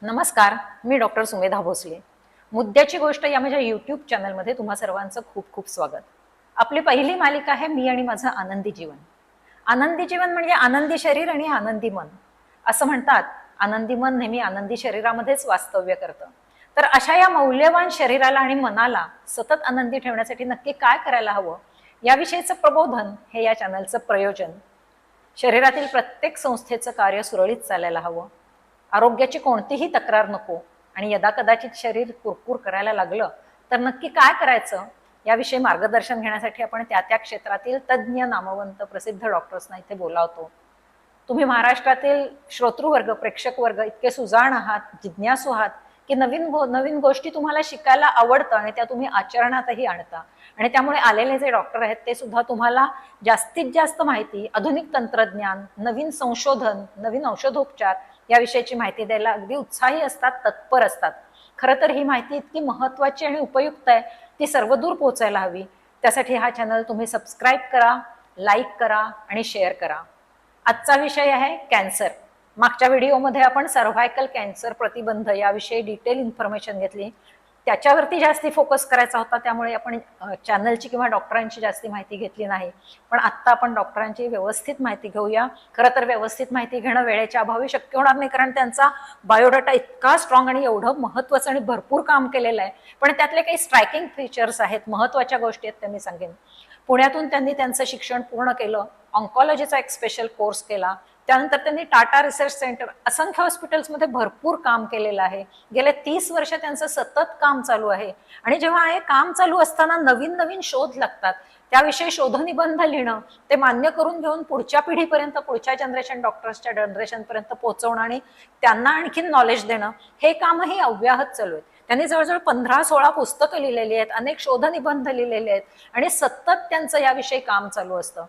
नमस्कार, मी डॉक्टर सुमेधा भोसले. मुद्द्याची गोष्ट या माझ्या यूट्यूब चॅनलमध्ये तुम्हा सर्वांचं खूप खूप स्वागत. आपली पहिली मालिका आहे मी आणि माझं आनंदी जीवन. आनंदी जीवन म्हणजे आनंदी शरीर आणि आनंदी मन. असं म्हणतात, आनंदी मन नेहमी आनंदी शरीरामध्येच वास्तव्य करतं. तर अशा या मौल्यवान शरीराला आणि मनाला सतत आनंदी ठेवण्यासाठी नक्की काय करायला हवं, याविषयीचं प्रबोधन हे या चॅनलचं प्रयोजन. शरीरातील प्रत्येक संस्थेचं कार्य सुरळीत चालायला हवं, आरोग्याची कोणतीही तक्रार नको आणि यदा कदाचित शरीर कुरकुर करायला लागलं तर नक्की काय करायचं याविषयी मार्गदर्शन घेण्यासाठी आपण त्या त्या क्षेत्रातील तज्ज्ञ, नामवंत, प्रसिद्ध डॉक्टर्सना इथे बोलावतो. तुम्ही महाराष्ट्रातील श्रोतृवर्ग, प्रेक्षक वर्ग इतके सुजाण आहात, जिज्ञासू आहात की नवीन गोष्टी तुम्हाला शिकायला आवडतं आणि त्या तुम्ही आचरणातही आणता. आणि त्यामुळे आलेले जे डॉक्टर आहेत ते सुद्धा तुम्हाला जास्तीत जास्त माहिती, आधुनिक तंत्रज्ञान, नवीन संशोधन, नवीन औषधोपचार याविषयीची माहिती द्यायला अगदी उत्साही असतात, तत्पर असतात. खरं तर ही माहिती इतकी महत्त्वाची आणि उपयुक्त आहे, ती सर्वदूर पोहोचायला हवी. त्यासाठी हा चॅनल तुम्ही सबस्क्राईब करा, लाईक करा आणि शेअर करा. आजचा विषय आहे कॅन्सर. मागच्या व्हिडिओमध्ये आपण सर्व्हायकल कॅन्सर प्रतिबंध याविषयी डिटेल इन्फॉर्मेशन घेतली. त्याच्यावरती जास्ती फोकस करायचा होता, त्यामुळे आपण चॅनलची किंवा डॉक्टरांची जास्ती माहिती घेतली नाही. पण आत्ता आपण डॉक्टरांची व्यवस्थित माहिती घेऊया. खरं तर व्यवस्थित माहिती घेणं वेळेच्या अभावी शक्य होणार नाही, कारण त्यांचा बायोडाटा इतका स्ट्रॉंग आणि एवढं महत्त्वाचं आणि भरपूर काम केलेलं आहे. पण त्यातले काही स्ट्रायकिंग फीचर्स आहेत, महत्त्वाच्या गोष्टी आहेत, त्या मी सांगेन. पुण्यातून त्यांनी त्यांचं शिक्षण पूर्ण केलं, ऑन्कॉलॉजीचा एक स्पेशल कोर्स केला. त्यानंतर त्यांनी टाटा रिसर्च सेंटर, असंख्य हॉस्पिटल्समध्ये भरपूर काम केलेलं आहे. गेले 30 वर्ष त्यांचं सतत काम चालू आहे. आणि जेव्हा हे काम चालू असताना नवीन नवीन शोध लागतात, त्याविषयी शोधनिबंध लिहिणं, ते मान्य करून घेऊन पुढच्या पिढीपर्यंत, पुढच्या जनरेशन, डॉक्टर्सच्या जनरेशनपर्यंत पोहोचवणं आणि त्यांना आणखीन नॉलेज देणं, हे कामही अव्याहत चालू आहे. त्यांनी जवळजवळ 15-16 पुस्तकं लिहिलेली आहेत, अनेक शोधनिबंध लिहिलेले आहेत आणि सतत त्यांचं याविषयी काम चालू असतं.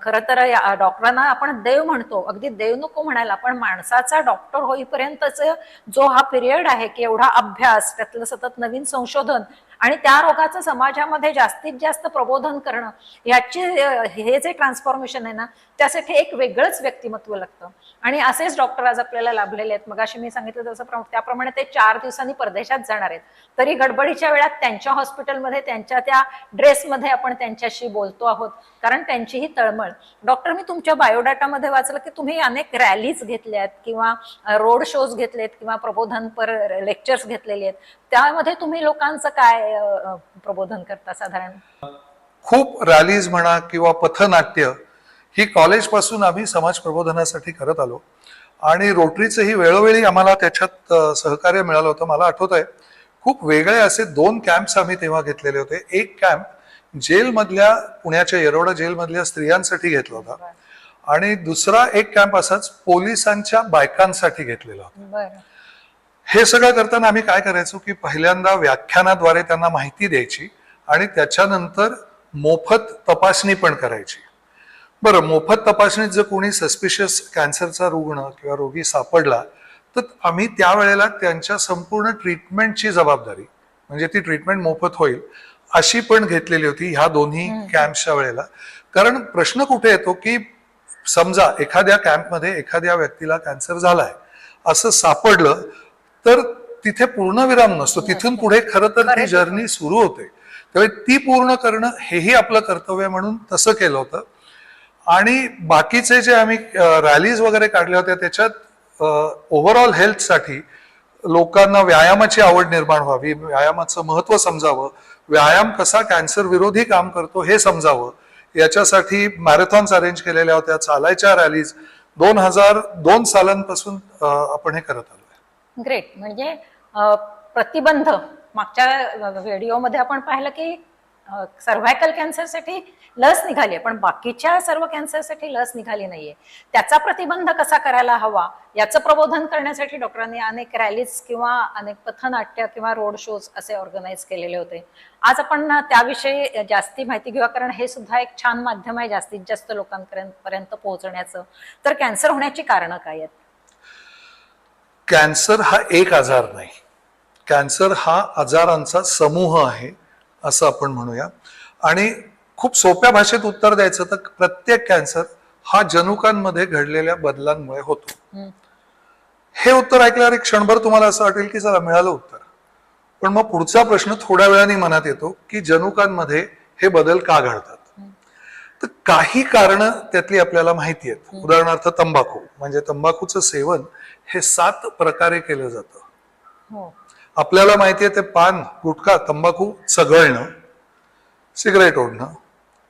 खरं तर डॉक्टरांना आपण देव म्हणतो, अगदी देव नको म्हणायला, पण माणसाचा डॉक्टर होईपर्यंतच जो हा पिरियड आहे की एवढा अभ्यास, त्यातलं सतत नवीन संशोधन आणि त्या रोगाचं समाजामध्ये जास्तीत जास्त प्रबोधन करणं, याची हे जे ट्रान्सफॉर्मेशन आहे ना, त्यासाठी एक वेगळंच व्यक्तिमत्व लागतं. आणि असेच डॉक्टर आज आपल्याला लाभलेले आहेत. मगाशी मी सांगितलं तसं त्याप्रमाणे ते 4 दिवसांनी परदेशात जाणार आहेत, तरी गडबडीच्या वेळात त्यांच्या हॉस्पिटलमध्ये, त्यांच्या त्या ड्रेसमध्ये आपण त्यांच्याशी बोलतो आहोत, कारण त्यांचीही तळमळ. डॉक्टर, मी तुमच्या बायोडाटामध्ये वाचलं की तुम्ही अनेक रॅलीज घेतल्यात किंवा रोड शोज घेतलेत किंवा प्रबोधनपर लेक्चर्स घेतलेले आहेत. त्यामध्ये तुम्ही लोकांचं काय प्रबोधन करता साधारण? खूप रॅलीज म्हणा किंवा पथनाट्य ही कॉलेज पासून आम्ही समाज प्रबोधनासाठी करत आलो आणि रोटरीचंही वेळोवेळी आम्हाला त्याच्यात सहकार्य मिळालं होतं. मला आठवत आहे, खूप वेगळे असे 2 कॅम्प्स आम्ही तेव्हा घेतलेले होते. एक कॅम्प जेलमधल्या, पुण्याच्या येरवडा जेलमधल्या स्त्रियांसाठी घेतला होता आणि दुसरा एक कॅम्प असाच पोलिसांच्या बायकांसाठी घेतलेला होता. हे सगळं करताना आम्ही काय करायचो की पहिल्यांदा व्याख्यानाद्वारे त्यांना माहिती द्यायची आणि त्याच्यानंतर मोफत तपासणी पण करायची. बरं, मोफत तपासणीत जर कोणी सस्पिशियस कॅन्सरचा रुग्ण किंवा रोगी सापडला तर आम्ही त्यावेळेला त्यांच्या संपूर्ण ट्रीटमेंटची जबाबदारी, म्हणजे ती ट्रीटमेंट मोफत होईल अशी पण घेतलेली होती ह्या दोन्ही कॅम्पच्या वेळेला. कारण प्रश्न कुठे येतो की समजा एखाद्या कॅम्पमध्ये एखाद्या व्यक्तीला कॅन्सर झालाय असं सापडलं तर तिथे पूर्णविराम नसतो, तिथून पुढे खरं तर ती जर्नी सुरू होते. त्यामुळे ती पूर्ण करणं हेही आपलं कर्तव्य म्हणून तसं केलं होतं. आणि बाकीचे जे आम्ही रॅलीज वगैरे काढल्या होत्या त्याच्यात ओव्हरऑल हेल्थसाठी लोकांना व्यायामाची आवड निर्माण व्हावी, व्यायामाचं महत्व समजावं, व्यायाम कसा कॅन्सर विरोधी काम करतो हे समजावं, याच्यासाठी मॅरेथॉन्स अरेंज केलेल्या होत्या, चालायच्या रॅलीज 2002 सालांपासून आपण हे करत आलोय. ग्रेट. म्हणजे प्रतिबंध, मागच्या व्हिडिओमध्ये आपण पाहिलं की सर्व्हायकल कॅन्सरसाठी लस निघाली, पण बाकीच्या सर्व कॅन्सरसाठी लस निघाली नाहीये. त्याचा प्रतिबंध कसा करायला हवा याचं प्रबोधन करण्यासाठी डॉक्टरांनी अनेक रॅलीज किंवा अनेक पथनाट्य किंवा रोड शोज असे ऑर्गनाईज केलेले होते. आज आपण त्याविषयी जास्ती माहिती घेऊया, कारण हे सुद्धा एक छान माध्यम आहे जास्तीत जास्त लोकांपर्यंत पोहोचण्याचं. तर कॅन्सर होण्याची कारणं काय आहेत? कॅन्सर हा एक आजार नाही, कॅन्सर हा आजारांचा समूह आहे असं आपण म्हणूया. आणि खूप सोप्या भाषेत उत्तर द्यायचं तर प्रत्येक कॅन्सर हा जनुकांमध्ये घडलेल्या बदलांमुळे होतो. हे उत्तर ऐकल्यावर एक क्षणभर तुम्हाला असं वाटेल की चला मिळालं उत्तर. पण मग पुढचा प्रश्न थोड्या वेळाने मनात येतो की जनुकांमध्ये हे बदल का घडतात. तर काही कारण त्यातली आपल्याला माहिती आहेत. उदाहरणार्थ तंबाखू, म्हणजे तंबाखूचं सेवन हे 7 प्रकारे केलं जातं. हो. आपल्याला माहिती आहे ते पान, गुटखा, तंबाखू चघळणं, सिगरेट ओढणं,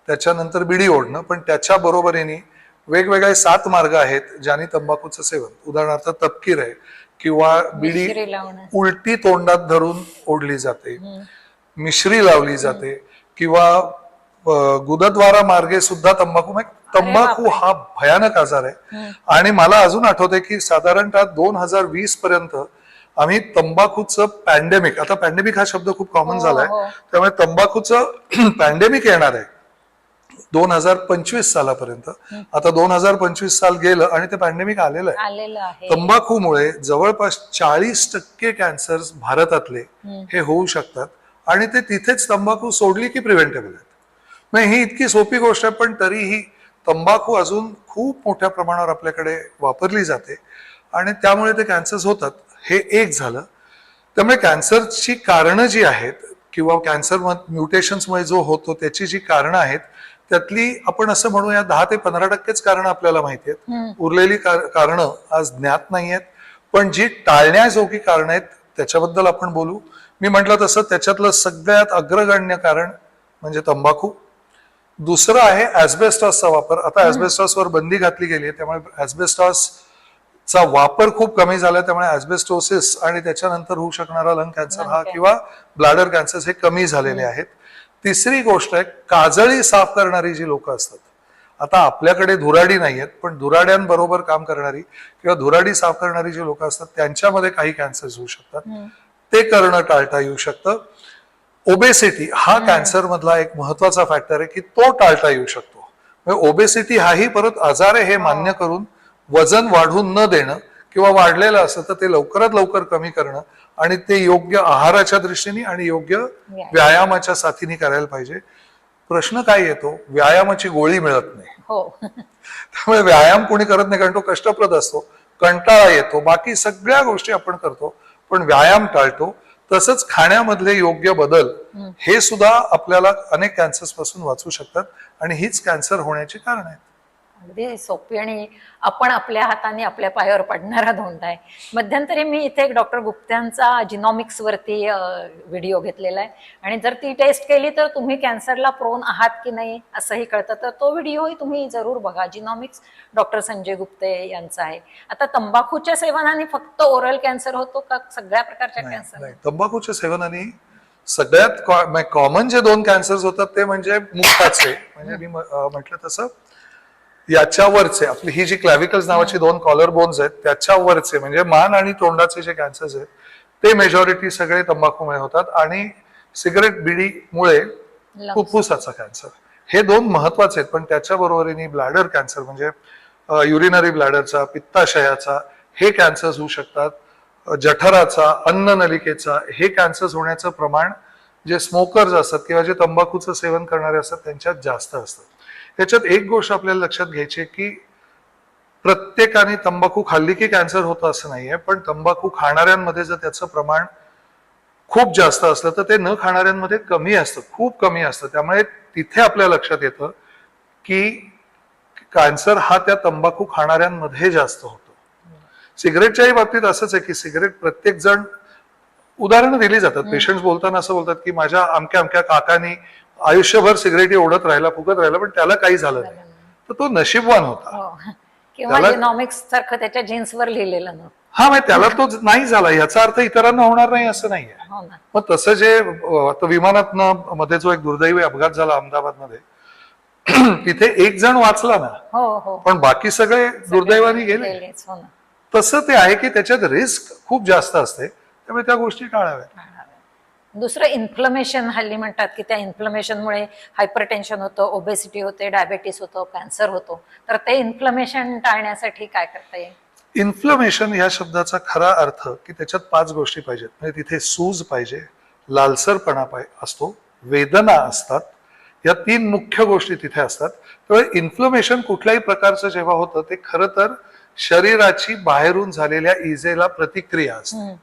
त्याच्यानंतर बिडी ओढणं, पण त्याच्या बरोबरीने वेगवेगळे 7 मार्ग आहेत ज्याने तंबाखूचं सेवन, उदाहरणार्थ तपकीर आहे किंवा बिडी मिश्री लावणं. उलटी तोंडात धरून ओढली जाते, मिश्री लावली जाते किंवा गुदद्वारा मार्गे सुद्धा तंबाखू, तंबाखू हा भयानक आजार आहे. आणि मला अजून आठवतंय की साधारणतः 2020 पर्यंत आम्ही तंबाखूचं पॅन्डेमिक, आता पॅन्डेमिक हा शब्द खूप कॉमन झालाय, त्यामुळे तंबाखूचं पॅन्डेमिक येणार आहे 2025 सालापर्यंत. आता 2025 साल गेलं आणि ते पॅन्डेमिक आलेलं आहे. तंबाखूमुळे जवळपास 40% कॅन्सर्स भारतातले हे होऊ शकतात आणि ते तिथेच तंबाखू सोडली की प्रिव्हेंटेबल आहेत. म्हणजे ही इतकी सोपी गोष्ट आहे, पण तरीही तंबाखू अजून खूप मोठ्या प्रमाणावर आपल्याकडे वापरली जाते आणि त्यामुळे ते कॅन्सर्स होतात. हे एक झालं. त्यामुळे कॅन्सरची कारणं जी आहेत किंवा कॅन्सर म्युटेशन्समुळे जो होतो त्याची जी कारणं आहेत त्यातली आपण असं म्हणूया 10 ते 15% कारणं आपल्याला माहिती आहेत. उरलेली कारणं आज ज्ञात नाही आहेत. पण जी टाळण्याजोगी कारणं आहेत त्याच्याबद्दल आपण बोलू. मी म्हटलं तसं त्याच्यातलं सगळ्यात अग्रगण्य कारण म्हणजे तंबाखू. दुसरं आहे ऍस्बेस्टॉसचा वापर. आता ऍस्बेस्टॉसवर बंदी घातली गेली आहे, त्यामुळे ऍस्बेस्टॉसचा वापर खूप कमी झाला, त्यामुळे ऍस्बेस्टोसिस आणि त्याच्यानंतर होऊ शकणारा लंग कॅन्सर हा किंवा ब्लॅडर कॅन्सर हे कमी झालेले आहेत. तिसरी गोष्ट आहे काजळी साफ करणारी जी लोक असतात. आता आपल्याकडे धुराडी नाही आहेत, पण धुराड्यांबरोबर काम करणारी किंवा धुराडी साफ करणारी जी लोक असतात त्यांच्यामध्ये काही कॅन्सर होऊ शकतात. ते करणं टाळता येऊ शकतं. ओबेसिटी हा कॅन्सर मधला एक महत्वाचा फॅक्टर आहे की तो टाळता येऊ शकतो. ओबेसिटी हाही परत आजार आहे हे मान्य करून वजन वाढून न देणं किंवा वाढलेलं असतं तर ते लवकरात लवकर कमी करणं आणि ते योग्य आहाराच्या दृष्टीने आणि योग्य व्यायामाच्या साथीने करायला पाहिजे. प्रश्न काय येतो, व्यायामाची गोळी मिळत नाही. त्यामुळे व्यायाम कोणी करत नाही कारण तो कष्टप्रद असतो, कंटाळा येतो, बाकी सगळ्या गोष्टी आपण करतो पण व्यायाम टाळतो. तसंच खाण्यामधले योग्य बदल हे सुद्धा आपल्याला अनेक कॅन्सर्स पासून वाचवू शकतात आणि हीच कॅन्सर होण्याची कारण आहेत. अगदी सोपी आणि आपण आपल्या हाताने आपल्या पायावर पडणारा धोंडा आहे. मध्यंतरी मी इथे एक डॉक्टर गुप्त्यांचा जिनॉमिक्स वरती व्हिडिओ घेतलेला आहे आणि जर ती टेस्ट केली तर तुम्ही कॅन्सरला प्रोन आहात की नाही असंही कळतं. तर तो व्हिडिओही तुम्ही जरूर बघा. जिनॉमिक्स डॉक्टर संजय गुप्ते यांचा आहे. आता तंबाखूच्या सेवनाने फक्त ओरल कॅन्सर होतो का सगळ्या प्रकारच्या कॅन्सर? तंबाखूच्या सेवनाने सगळ्यात कॉमन जे 2 कॅन्सर्स होतात ते म्हणजे मुखाचे, म्हणजे मी म्हटलं तसं याच्यावरचे आपली ही जी क्लॅव्हिकल्स नावाची 2 कॉलर बोन्स आहेत त्याच्यावरचे म्हणजे मान आणि तोंडाचे जे कॅन्सर्स आहेत ते मेजॉरिटी सगळे तंबाखूमुळे होतात आणि सिगरेट बिडीमुळे फुफ्फुसाचा कॅन्सर. हे 2 महत्वाचे आहेत. पण त्याच्या बरोबरीने ब्लॅडर कॅन्सर म्हणजे युरिनरी ब्लॅडरचा, पित्ताशयाचा हे कॅन्सर्स होऊ शकतात. जठराचा, अन्न नलिकेचा हे कॅन्सर्स होण्याचं प्रमाण जे स्मोकर्स असतात किंवा जे तंबाखूचं सेवन करणारे असतात त्यांच्यात जास्त असतात. त्याच्यात एक गोष्ट आपल्याला लक्षात घ्यायची की प्रत्येकाने तंबाखू खाल्ली की कॅन्सर होतं असं नाहीये, पण तंबाखू खाणाऱ्यांमध्ये जर त्याचं प्रमाण खूप जास्त असलं तर ते न खाणाऱ्यांमध्ये कमी असतं, खूप कमी असतं. त्यामुळे तिथे आपल्या लक्षात येतं की कॅन्सर हा त्या तंबाखू खाणाऱ्यांमध्ये जास्त होतो. सिगरेटच्याही बाबतीत असंच आहे की सिगरेट प्रत्येक जण उदाहरणं दिली जातात. पेशंट्स बोलताना असं बोलतात की माझ्या अमक्या अमक्या काकानी आयुष्यभर सिगरेटी ओढत राहिला, फुगत राहिला, पण त्याला काही झालं नाही, तर तो नशीबवान होता. किंवा जिनॉमिक्स सारखं त्याच्या जीन्सवर लिहिलेलं नव्हतं. हा, म्हणजे त्याला तो नाही झाला याचा अर्थ इतरांना होणार नाही असं नाहीये. मग तसं जे विमानातनं मध्ये जो एक दुर्दैवी अपघात झाला अहमदाबादमध्ये तिथे एक जण वाचला ना, पण बाकी सगळे दुर्दैवाने गेले. तसं ते आहे की त्याच्यात रिस्क खूप जास्त असते, त्यामुळे त्या गोष्टी टाळाव्यात. दुसरं इन्फ्लमेशन, हल्ली म्हणतात की त्या इन्फ्लमेशनमुळे हायपरटेन्शन होतं, ओबेसिटी होते, डायबेटीस होतो, कॅन्सर होतो. तर ते इन्फ्लमेशन टाळण्यासाठी काय करता येईल? इन्फ्लमेशन या शब्दाचा खरा अर्थ की त्याच्यात 5 गोष्टी पाहिजेत. म्हणजे तिथे सूज पाहिजे, लालसरपणा असतो, वेदना असतात, या 3 मुख्य गोष्टी तिथे असतात. त्यामुळे इन्फ्लमेशन कुठल्याही प्रकारचं जेव्हा होतं ते खरं तर शरीराची बाहेरून झालेल्या इजेला प्रतिक्रिया असते. हम्म.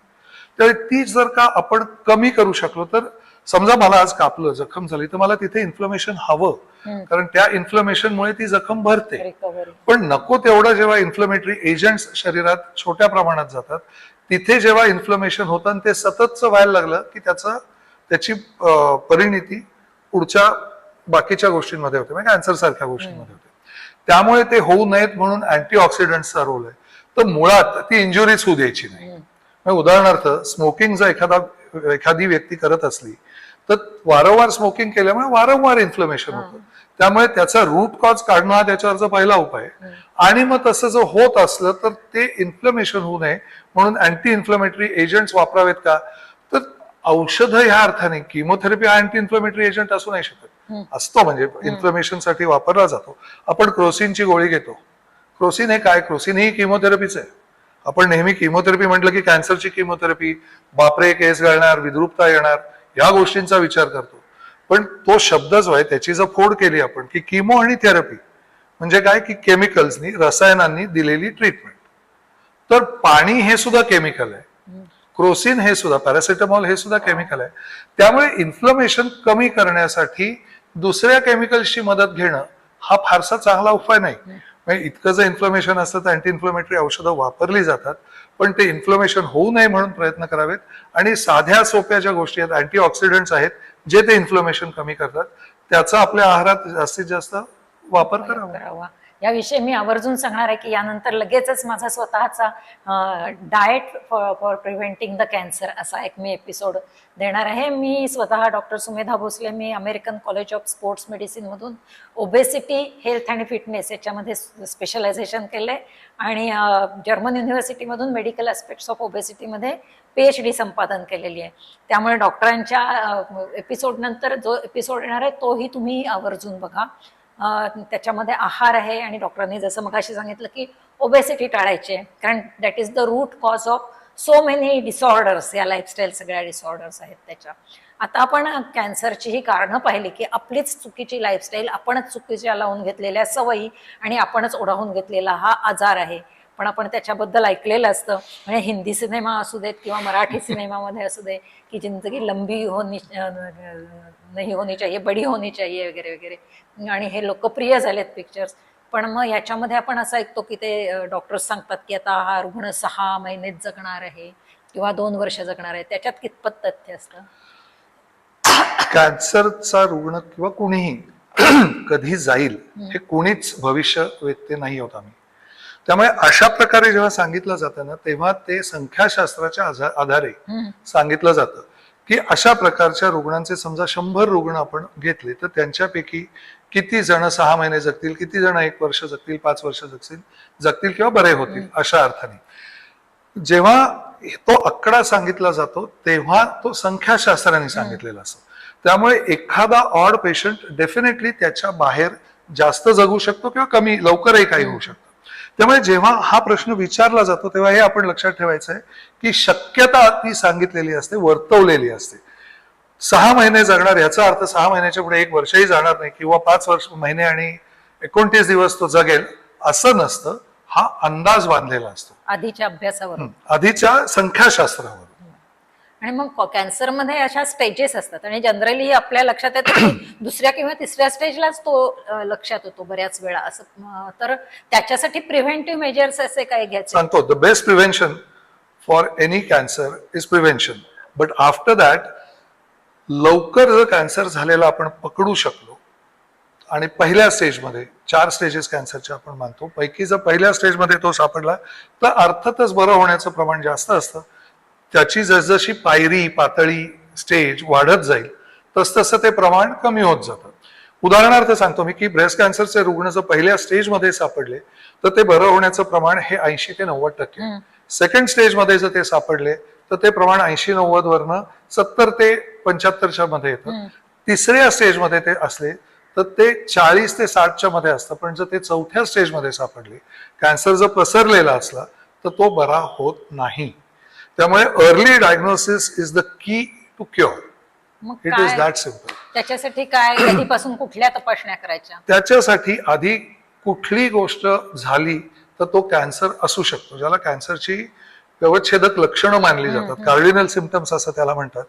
तर ती जर का आपण कमी करू शकलो, तर समजा मला आज कापलं, जखम झाली, तर मला तिथे इन्फ्लमेशन हवं, कारण त्या इन्फ्लमेशनमुळे ती जखम भरते. रिकव्हरी. पण नको तेवढं जेव्हा इन्फ्लमेटरी एजंट्स शरीरात छोट्या प्रमाणात जातात, तिथे जेव्हा इन्फ्लमेशन होतं आणि ते सततच व्हायला लागलं की त्याची परिणिती पुढच्या बाकीच्या गोष्टींमध्ये होते, म्हणजे कॅन्सर सारख्या गोष्टींमध्ये होते. त्यामुळे ते होऊ नयेत म्हणून अँटीऑक्सिडंटचा रोल आहे. तर मुळात ती इंजुरीज होऊ द्यायची नाही. म्हणजे उदाहरणार्थ स्मोकिंग जर एखादी व्यक्ती करत असली, तर वारंवार स्मोकिंग केल्यामुळे वारंवार इन्फ्लमेशन होतं. त्यामुळे त्याचा रूट कॉज काढणं हा त्याच्यावरचा पहिला उपाय आहे. आणि मग तसं जर होत असलं तर ते इन्फ्लमेशन होऊ नये म्हणून अँटी इन्फ्लमेटरी एजंट्स वापरावेत का? तर औषध ह्या अर्थाने, किमोथेरपी हा अँटी इन्फ्लमेटरी एजंट असू नाही शकत. असतो, म्हणजे इन्फ्लमेशन साठी वापरला जातो. आपण क्रोसिनची गोळी घेतो. क्रोसिन हे काय? क्रोसिन ही किमोथेरपीच आहे. आपण नेहमी किमोथेरपी म्हटलं की कॅन्सरची किमोथेरपी, बापरे केस गळणार, विद्रुपता येणार, या गोष्टींचा विचार करतो. पण तो शब्दच आहे, त्याची जर फोड केली आपण की किमो आणि थेरपी म्हणजे काय, की केमिकल्सनी, रसायनांनी दिलेली ट्रीटमेंट. तर पाणी हे सुद्धा केमिकल आहे. क्रोसिन हे सुद्धा, पॅरासिटामॉल हे सुद्धा केमिकल आहे. त्यामुळे इन्फ्लमेशन कमी करण्यासाठी दुसऱ्या केमिकल्सची मदत घेणं हा फारसा चांगला उपाय नाही. म्हणजे इतकं जर इन्फ्लमेशन असतं तर अँटी इन्फ्लमेटरी औषधं वापरली जातात, पण ते इन्फ्लमेशन होऊ नये म्हणून प्रयत्न करावेत. आणि साध्या सोप्या ज्या गोष्टी आहेत, अँटीऑक्सिडंट्स आहेत, जे ते इन्फ्लमेशन कमी करतात, त्याचा आपल्या आहारात जास्तीत जास्त वापर करावा. याविषयी मी आवर्जून सांगणार आहे की यानंतर लगेचच माझा स्वतःचा diet for preventing the cancer असा एक मी एपिसोड देणार आहे. मी स्वतः डॉक्टर सुमेधा भोसले, मी American college of sports medicine मधून ओबेसिटी, हेल्थ आणि फिटनेस याच्यामध्ये स्पेशलायझेशन केलंय आणि जर्मन युनिव्हर्सिटीमधून मेडिकल ऍस्पेक्ट्स ऑफ ओबेसिटीमध्ये PhD संपादन केलेली आहे. त्यामुळे डॉक्टरांच्या एपिसोड नंतर जो एपिसोड येणार आहे तोही तुम्ही आवर्जून बघा. त्याच्यामध्ये आहार आहे आणि डॉक्टरांनी जसं मगाशी सांगितलं की ओबेसिटी टाळायची आहे, कारण that is the root cause of so many disorders. या लाईफस्टाईल सगळ्या डिसऑर्डर्स आहेत त्याच्या. आता आपण कॅन्सरची ही कारणं पाहिली की आपलीच चुकीची लाईफस्टाईल, आपणच चुकीच्या लावून घेतलेल्या सवयी आणि आपणच ओढावून घेतलेला हा आजार आहे. पण आपण त्याच्याबद्दल ऐकलेलं असतं. म्हणजे हिंदी सिनेमा असू देत किंवा मराठी सिनेमामध्ये असू दे की जिंदगी लंबी नाही होनी चाहिए, बडी होनी चाहिए वगैरे वगैरे, आणि हे लोकप्रिय झालेत पिक्चर्स. पण मग याच्यामध्ये आपण असं ऐकतो की ते डॉक्टर्स सांगतात की आता हा रुग्ण 6 महिनेच जगणार आहे किंवा 2 वर्ष जगणार आहे. त्याच्यात कितपत तथ्य असतं? कॅन्सरचा रुग्ण किंवा कुणीही कधी जाईल हे कोणीच भविष्य वेधते नाही होत आम्ही. त्यामुळे अशा प्रकारे जेव्हा सांगितलं जातं ना, तेव्हा ते संख्याशास्त्राच्या आधारे सांगितलं जातं की अशा प्रकारच्या रुग्णांचे समजा 100 रुग्ण आपण घेतले तर त्यांच्यापैकी किती जण 6 महिने जगतील, किती जण 1 वर्ष जगतील, 5 वर्ष जगतील किंवा बरे होतील. अशा अर्थाने जेव्हा तो आकडा सांगितला जातो तेव्हा तो संख्याशास्त्राने सांगितलेला असतो. त्यामुळे एखादा ऑड पेशंट डेफिनेटली त्याच्या बाहेर जास्त जगू शकतो किंवा कमी लवकरही काही होऊ शकतं. त्यामुळे जेव्हा हा प्रश्न विचारला जातो तेव्हा हे आपण लक्षात ठेवायचं आहे की शक्यता ती सांगितलेली असते, वर्तवलेली असते. 6 महिने जगणार याचा अर्थ 6 महिन्याच्या पुढे 1 वर्षही जाणार नाही किंवा 5 महिने आणि 29 दिवस तो जगेल असं नसतं. हा अंदाज बांधलेला असतो आधीच्या अभ्यासावरून, आधीच्या संख्याशास्त्रावर. आणि मग कॅन्सरमध्ये अशा स्टेजेस असतात आणि जनरली आपल्या लक्षात येतं की दुसऱ्या किंवा तिसऱ्या स्टेजलाच तो लक्षात येतो बऱ्याच वेळा असं. तर त्याच्यासाठी प्रिव्हेंटिव्ह मेजर्स असे काय घ्यायचे? सांगतो, the best prevention for any cancer is prevention. But after that लवकर जर कॅन्सर झालेला आपण पकडू शकलो आणि पहिल्या स्टेजमध्ये 4 स्टेजेस कॅन्सरचे आपण मानतो, पैकी जर पहिल्या स्टेजमध्ये तो सापडला तर अर्थातच बरं होण्याचं प्रमाण जास्त असतं. त्याची जसजशी पायरी पातळी स्टेज वाढत जाईल तसतसं ते प्रमाण कमी होत जातं. उदाहरणार्थ सांगतो मी की ब्रेस्ट कॅन्सरचे रुग्ण जर पहिल्या स्टेजमध्ये सापडले तर ते बरं होण्याचं प्रमाण हे 80 ते 90%. सेकंड स्टेजमध्ये जर ते सापडले तर ते प्रमाण 80-90 वरनं 70 ते 75च्या मध्ये येतं. तिसऱ्या स्टेजमध्ये ते असले तर ते 40 ते 60च्या मध्ये असतं. पण जर ते चौथ्या स्टेजमध्ये सापडले, कॅन्सर जर पसरलेला असला तर तो बरा होत नाही. त्यामुळे early diagnosis is the key to cure. It is that simple. त्याच्यासाठी काय, कधीपासून कुठल्या तपासण्या करायच्या? त्याच्यासाठी आधी कुठली गोष्ट झाली तर तो कॅन्सर असू शकतो, ज्याला कॅन्सरची व्यवच्छेदक लक्षणं मानली जातात, कार्डिनल सिम्पटम्स असं त्याला म्हणतात.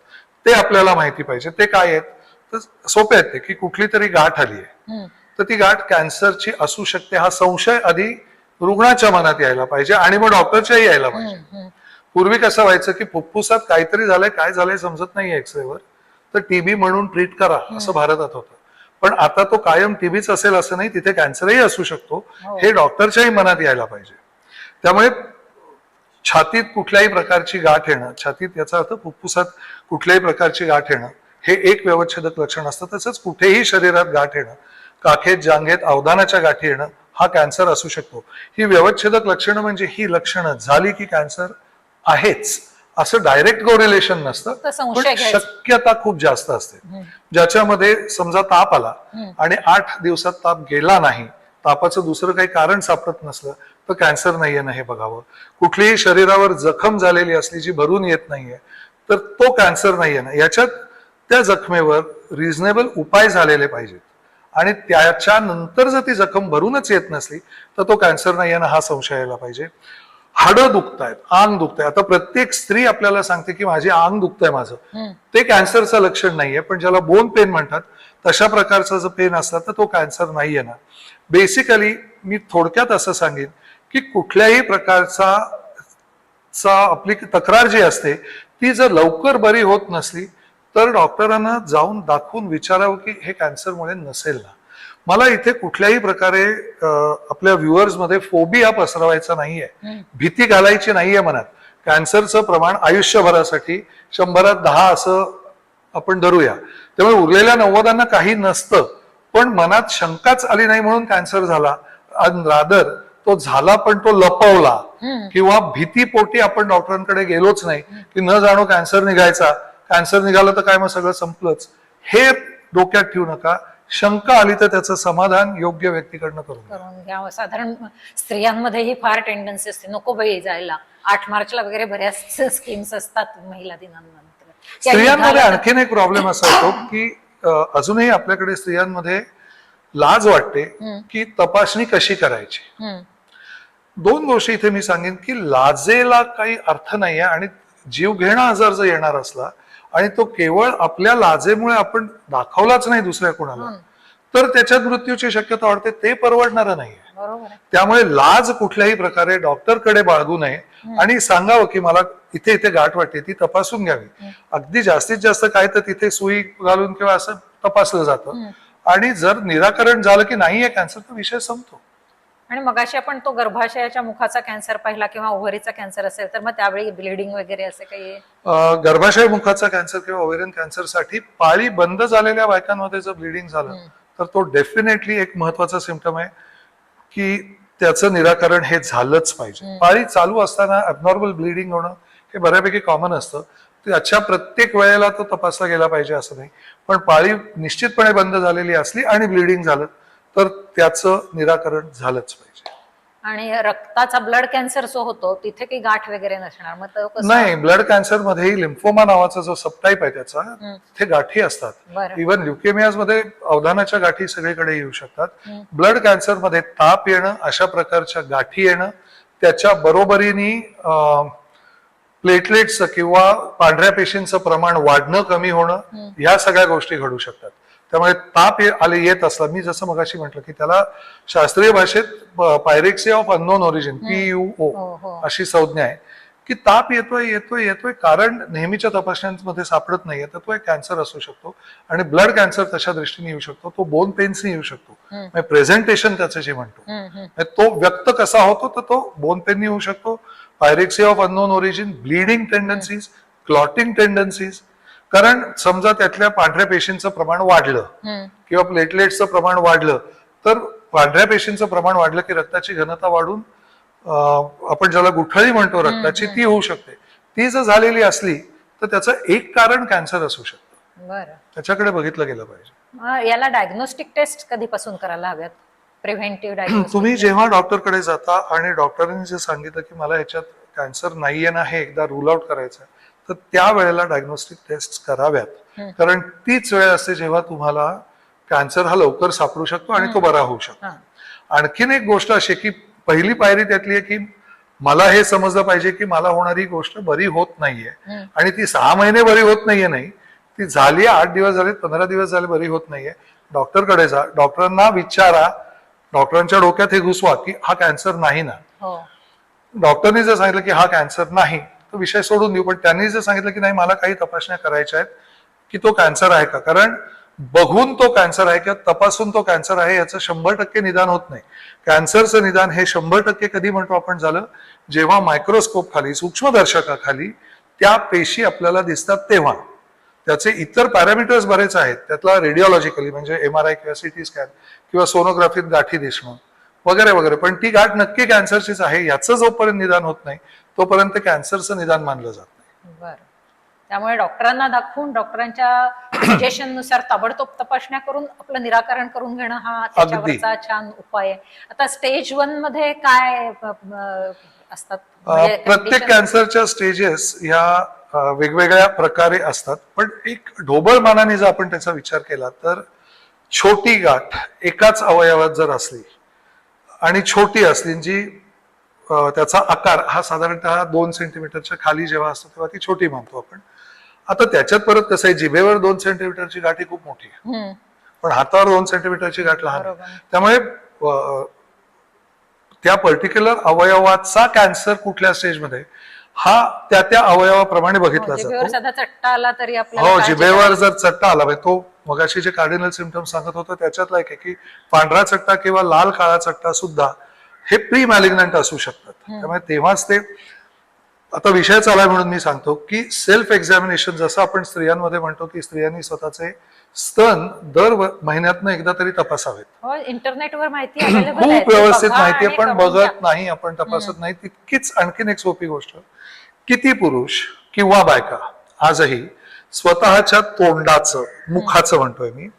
ते आपल्याला माहिती पाहिजे. ते काय आहेत? तर सोपे आहेत ते, की कुठली तरी गाठ आली आहे, तर ती गाठ कॅन्सरची असू शकते हा संशय आधी रुग्णाच्या मनात यायला पाहिजे आणि मग डॉक्टरच्याही यायला पाहिजे. पूर्वी कसं व्हायचं की फुफ्फुसात काहीतरी झालंय, काय झालंय समजत नाही एक्सरेवर, तर टीबी म्हणून ट्रीट करा असं भारतात होतं. पण आता तो कायम टीबीच असेल असं नाही, तिथे कॅन्सरही असू शकतो, हे डॉक्टरच्याही मनात यायला पाहिजे. त्यामुळे छातीत कुठल्याही प्रकारची गाठ येणं, छातीत याचा अर्थ फुफ्फुसात कुठल्याही प्रकारची गाठ येणं हे एक व्यवच्छेदक लक्षण असतं. तसंच कुठेही शरीरात गाठ येणं, काखेत, जांघेत, अवदानाच्या गाठी येणं हा कॅन्सर असू शकतो. ही व्यवच्छेदक लक्षणं म्हणजे ही लक्षणं झाली की कॅन्सर आहेच असं डायरेक्ट कोरिलेशन नसतं, पण शक्यता खूप जास्त असते. ज्याच्यामध्ये समजा ताप आला आणि 8 दिवसात ताप गेला नाही, तापाचं दुसरं काही कारण सापडत नसलं, तर कॅन्सर नाहीये ना हे बघावं. कुठलीही शरीरावर जखम झालेली असली जी भरून येत नाहीये, तर तो कॅन्सर नाहीये ना, याच्यात त्या जखमेवर रिझनेबल उपाय झालेले पाहिजेत. आणि त्याच्यानंतर जर ती जखम भरूनच येत नसली तर तो कॅन्सर नाहीये ना हा संशय यायला पाहिजे. हाडं दुखतायत, अंग दुखतंय, आता प्रत्येक स्त्री आपल्याला सांगते की माझे अंग दुखतंय माझं, ते कॅन्सरचं लक्षण नाहीये. पण ज्याला बोन पेन म्हणतात तशा प्रकारचा जर पेन असला तर तो कॅन्सर नाहीये ना. बेसिकली मी थोडक्यात असं सांगेन की कुठल्याही प्रकारचा आपली तक्रार जी असते ती जर लवकर बरी होत नसली तर डॉक्टरांना जाऊन दाखवून विचारावं की हे कॅन्सरमुळे नसेल ना. मला इथे कुठल्याही प्रकारे आपल्या व्ह्युअर्स मध्ये फोबिया पसरवायचा नाहीये, भीती घालायची नाहीये मनात. कॅन्सरचं प्रमाण आयुष्यभरासाठी 100त 10 असं आपण धरूया. त्यामुळे उरलेल्या 90 काही नसतं, पण मनात शंकाच आली नाही म्हणून कॅन्सर झाला, रादर तो झाला पण तो लपवला, किंवा भीतीपोटी आपण डॉक्टरांकडे गेलोच नाही की न जाणो कॅन्सर निघायचा, कॅन्सर निघालं तर काय मग सगळं संपलंच, हे डोक्यात ठेवू नका. शंका आली तर त्याचं समाधान योग्य व्यक्तीकडनं करून घ्यावं. साधारण स्त्रियांमध्ये ही फार टेंडन्सी असते, नको बाई जायला. 8 मार्चला वगैरे बऱ्याच स्कीम्स असतात महिला दिनानंतर. स्त्रियांमध्ये आणखीन एक प्रॉब्लेम असा येतो की अजूनही आपल्याकडे स्त्रियांमध्ये लाज वाटते की तपासणी कशी करायची. 2 गोष्टी इथे मी सांगेन की लाजेला काही अर्थ नाहीये, आणि जीवघेणा आजार जर येणार असला आणि तो केवळ आपल्या लाजेमुळे आपण दाखवलाच नाही दुसऱ्या कोणाला, तर त्याच्यात मृत्यूची शक्यता वाढते, ते परवडणारं नाहीये. त्यामुळे लाज कुठल्याही प्रकारे डॉक्टरकडे बाळगू नये आणि सांगावं की मला इथे इथे गाठ वाटते, ती तपासून घ्यावी. अगदी जास्तीत जास्त काय तर तिथे सुई घालून किंवा असं तपासलं जातं, आणि जर निराकरण झालं की नाहीये कॅन्सर तर विषय संपतो. आणि मगाशी आपण तो गर्भाशयाच्या मुखाचा कॅन्सर पाहिला किंवा ओव्हरीचा कॅन्सर असेल तर मग त्यावेळी ब्लिडिंग वगैरे असे काही? गर्भाशय मुखाचा कॅन्सर किंवा ओव्हेरियन कॅन्सरसाठी पाळी बंद झालेल्या बायकांमध्ये जर ब्लिडिंग झालं तर तो डेफिनेटली एक महत्वाचा सिम्पटम आहे की त्याचं निराकरण हे झालंच पाहिजे. पाळी चालू असताना अबनॉर्मल ब्लिडिंग होणं हे बऱ्यापैकी कॉमन असतं. त्याच्या प्रत्येक वेळेला तो तपासला गेला पाहिजे असं नाही, पण पाळी निश्चितपणे बंद झालेली असली आणि ब्लिडिंग झालं तर त्याचं निराकरण झालंच पाहिजे. आणि रक्ताचा ब्लड कॅन्सर जो होतो तिथे काही गाठ वगैरे नसणार मग तो कसं? नाही, ब्लड कॅन्सर मध्येही लिम्फोमा नावाचा जो सबटाईप आहे त्याचा तिथे गाठी असतात. इव्हन ल्युकेमियाज मध्ये अवधानाच्या गाठी सगळीकडे येऊ शकतात. ब्लड कॅन्सर मध्ये ताप येणं, अशा प्रकारच्या गाठी येणं, त्याच्या बरोबरीने प्लेटलेट्स किंवा पांढऱ्या पेशींचं प्रमाण वाढणं कमी होणं, या सगळ्या गोष्टी घडू शकतात. त्यामुळे ताप येत असला, मी जसं मगाशी म्हटलं की त्याला शास्त्रीय भाषेत pyrexia of unknown origin PUO अशी संज्ञा आहे, की ताप येतोय कारण नेहमीच्या तपासण्यांमध्ये सापडत नाहीये, तर तो एक कॅन्सर असू शकतो. आणि ब्लड कॅन्सर तशा दृष्टीने येऊ शकतो, तो बोन पेन्सनी येऊ शकतो. प्रेझेंटेशन त्याचं जे म्हणतो तो व्यक्त कसा होतो तर तो बोन पेननी होऊ शकतो. Pyrexia of unknown origin, bleeding tendencies, clotting tendencies. कारण समजा त्यातल्या पांढऱ्या पेशींचं प्रमाण वाढलं किंवा प्लेटलेट्सचं प्रमाण वाढलं, तर पांढऱ्या पेशींचं प्रमाण वाढलं की रक्ताची घनता वाढून आपण ज्याला गुठळी म्हणतो रक्ताची, ती होऊ शकते. ती जर झालेली असली तर त्याचं एक कारण कॅन्सर असू शकतं. त्याच्याकडे बघितलं गेलं पाहिजे. याला डायग्नोस्टिक टेस्ट कधीपासून करायला हव्यात? Preventive diagnostic? तुम्ही जेव्हा डॉक्टरकडे जाता आणि डॉक्टरांनी जे सांगितलं की मला ह्याच्यात कॅन्सर नाहीये ना हे एकदा रूल आउट करायचं, तर त्या वेळेला डायग्नोस्टिक टेस्ट कराव्यात. कारण तीच वेळ असते जेव्हा तुम्हाला कॅन्सर हा लवकर सापडू शकतो आणि तो बरा होऊ शकतो. आणखीन एक गोष्ट अशी की पहिली पायरी त्यातली आहे की मला हे समजलं पाहिजे की मला होणारी गोष्ट बरी होत नाहीये, आणि ती 6 महिने बरी होत नाहीये, नाही ती झाली 8 दिवस झाले, 15 दिवस झाले बरी होत नाहीये. डॉक्टरकडे जा, डॉक्टरांना विचारा, डॉक्टरांच्या डोक्यात हे घुसवा की हा कॅन्सर नाही ना. हो. डॉक्टरनी जर सांगितलं की हा कॅन्सर नाही तो विषय सोडून देऊ, पण त्यांनी जर सांगितलं की नाही मला काही तपासण्या करायच्या आहेत की तो कॅन्सर आहे का, कारण बघून तो कॅन्सर आहे किंवा तपासून तो कॅन्सर आहे याचं 100% निदान होत नाही. कॅन्सरचं निदान हे 100% कधी म्हणतो आपण झालं, जेव्हा मायक्रोस्कोप खाली, सूक्ष्मदर्शकाखाली त्या पेशी आपल्याला दिसतात तेव्हा. त्याचे इतर पॅरामीटर्स बरेच आहेत, त्यातला रेडिओलॉजिकली म्हणजे MRI किंवा CT स्कॅन किंवा सोनोग्राफीत गाठी दिसणं वगैरे वगैरे, पण ती गाठ नक्की कॅन्सरचीच आहे याचं जोपर्यंत निदान होत नाही तोपर्यंत कॅन्सरचं निदान मानलं जात नाही. बरं. त्यामुळे डॉक्टरांना दाखवून डॉक्टरांच्या सजेशन नुसार ताबडतोब तपासण्या करून आपलं निराकरण करून घेणं हा त्याच्यावरचा छान उपाय आहे. आता स्टेज 1 मध्ये काय असतात? म्हणजे प्रत्येक condition- कॅन्सरच्या स्टेजेस ह्या वेगवेगळ्या प्रकारे असतात, पण एक ढोबळ मानाने जर आपण त्याचा विचार केला तर छोटी गाठ एकाच अवयवात जर असली आणि छोटी असली जी त्याचा आकार हा साधारणतः 2 सेंटीमीटरच्या खाली जेव्हा असतो तेव्हा ती छोटी मानतो आपण. आता त्याच्यात परत कसं आहे, जिभेवर 2 सेंटीमीटरची गाठ ही खूप मोठी आहे, पण हातावर 2 सेंटीमीटरची गाठ लहान आहे. बरोबर. त्यामुळे त्या पर्टिक्युलर अवयवाचा कॅन्सर कुठल्या स्टेजमध्ये हा त्या त्या अवयवाप्रमाणे बघितला जिभेवर जातो. साधा चट्टा आला तरी आपल्याला हो, काळजी जिभेवर करावी. जर चट्टा आला पाहिजे, तो मगाशी जे कार्डिनल सिम्पटम्स सांगत होतो त्याच्यातला एक आहे की पांढरा चट्टा किंवा लाल काळा चट्टा सुद्धा हे प्री मॅलिग्नंट असू शकतात. त्यामुळे तेव्हाच ते, आता विषय चालाय म्हणून मी सांगतो की सेल्फ एक्झामिनेशन, जसं आपण स्त्रियांमध्ये म्हणतो की स्त्रियांनी स्वतःचे स्तन दर महिन्यातनं एकदा तरी तपासावेत. हो, इंटरनेटवर माहिती अवेलेबल आहे. खूप ते व्यवस्थित बघा माहिती आहे, आणि पण करून घ्या. बघत नाही आपण, तपासत नाही. तितकीच आणखीन एक सोपी गोष्ट, किती पुरुष किंवा बायका आजही स्वतःच्या तोंडाचं, मुखाचं म्हणतोय मी,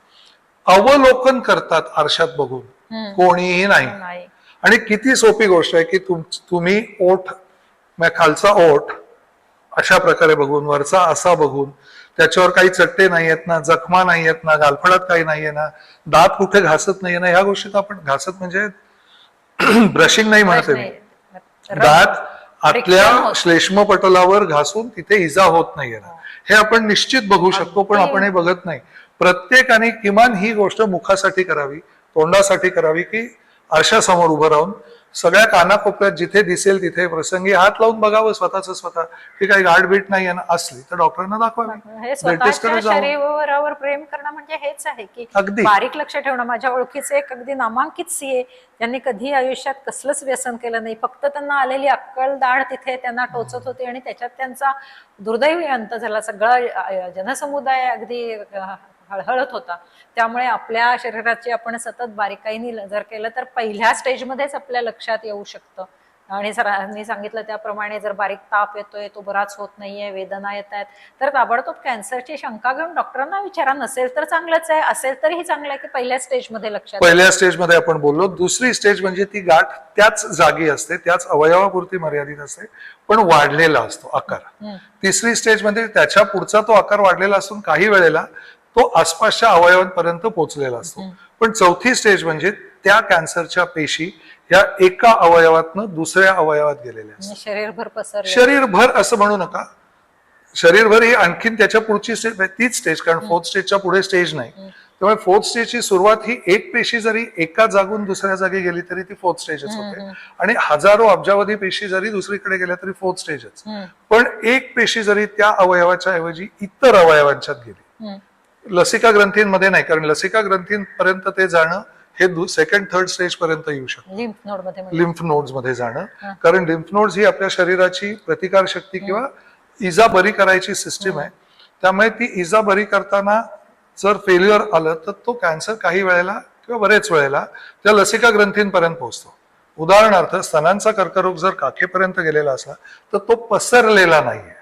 अवलोकन करतात आरशात बघून? कोणीही नाही. नाही. आणि किती सोपी गोष्ट आहे की तुम्ही ओठ, खालचा ओठ अशा प्रकारे बघून, वरचा असा बघून, त्याच्यावर काही चट्टे नाही आहेत ना, जखमा नाही आहेत ना, गालफडात काही नाहीये ना, दात कुठे घासत नाहीये ना, ह्या गोष्टी तर आपण घासत म्हणजे ब्रशिंग नाही म्हणते मी, दात आतल्या श्लेष्मपटलावर घासून तिथे इजा होत नाहीये ना, हे आपण निश्चित बघू शकतो, पण आपण हे बघत नाही. प्रत्येकाने किमान ही गोष्ट मुखासाठी करावी, तोंडासाठी करावी की आरशासमोर उभं राहून सगळ्या कानाकोपऱ्यात जिथे दिसेल तिथे प्रसंगी हात लावून बघावं स्वतःच स्वतः, की काही गाठबीट नाही ना असली तर डॉक्टरांना दाखवावी. हे स्वतःच्या शरीरावर प्रेम करणं म्हणजे हेच आहे की अगदी बारीक लक्ष ठेवणं. माझ्या ओळखीचे एक अगदी नामांकित CA, त्यांनी कधी आयुष्यात कसलंच व्यसन केलं नाही, फक्त त्यांना आलेली अक्कल दाढ तिथे त्यांना टोचत होती आणि त्याच्यात त्यांचा दुर्दैवी अंत झाला. सगळा जनसमुदाय अगदी हळहळत होता. त्यामुळे आपल्या शरीराची आपण सतत बारीकाईने जर केलं तर पहिल्या स्टेजमध्येच आपल्या लक्षात येऊ शकतं. आणि सरांनी सांगितलं त्याप्रमाणे जर बारीक ताप येतोय, तो बराच होत नाहीये, वेदना येत आहेत, तर ताबडतोब कॅन्सरची शंका घेऊन डॉक्टरांना विचारा. नसेल तर चांगलंच आहे, असेल तरीही चांगलं आहे की पहिल्या स्टेजमध्ये लक्षात. पहिल्या स्टेजमध्ये आपण बोललो. दुसरी स्टेज म्हणजे ती गाठ त्याच जागी असते, त्याच अवयवापुरती मर्यादित असते, पण वाढलेला असतो आकार. तिसरी स्टेज म्हणजे त्याच्या पुढचा तो आकार वाढलेला असून काही वेळेला तो आसपासच्या अवयवांपर्यंत पोहोचलेला असतो. पण चौथी स्टेज म्हणजे त्या कॅन्सरच्या पेशी या एका अवयवातनं दुसऱ्या अवयवात गेलेल्या असतात. शरीरभर पसरले. शरीरभर असं म्हणू नका, शरीरभर ही आणखीन त्याच्या पुढची स्टेज, तीच स्टेज, कारण 4th स्टेजच्या पुढे स्टेज नाही. त्यामुळे 4th स्टेजची सुरुवात ही एक पेशी जरी एका जागून दुसऱ्या जागी गेली तरी ती 4th स्टेजच होते, आणि हजारो अब्जावधी पेशी जरी दुसरीकडे गेल्या तरी 4th स्टेजच. पण एक पेशी जरी त्या अवयवाच्या ऐवजी इतर अवयवांच्यात गेली, लसिका ग्रंथींमध्ये नाही, कारण लसिका ग्रंथींपर्यंत ते जाणं हे 2nd 3rd स्टेज पर्यंत येऊ शकतं. लिम्फ नोड्स मध्ये जाणं, कारण लिम्फ नोड्स ही आपल्या शरीराची प्रतिकार शक्ती किंवा इजा बरी करायची सिस्टीम आहे. त्यामुळे ती इजा बरी करताना जर फेल्युअर आलं तर तो कॅन्सर काही वेळेला किंवा बरेच वेळेला त्या लसिका ग्रंथींपर्यंत पोहोचतो. उदाहरणार्थ, स्तनांचा कर्करोग जर काखेपर्यंत गेलेला असला तर तो पसरलेला नाहीये,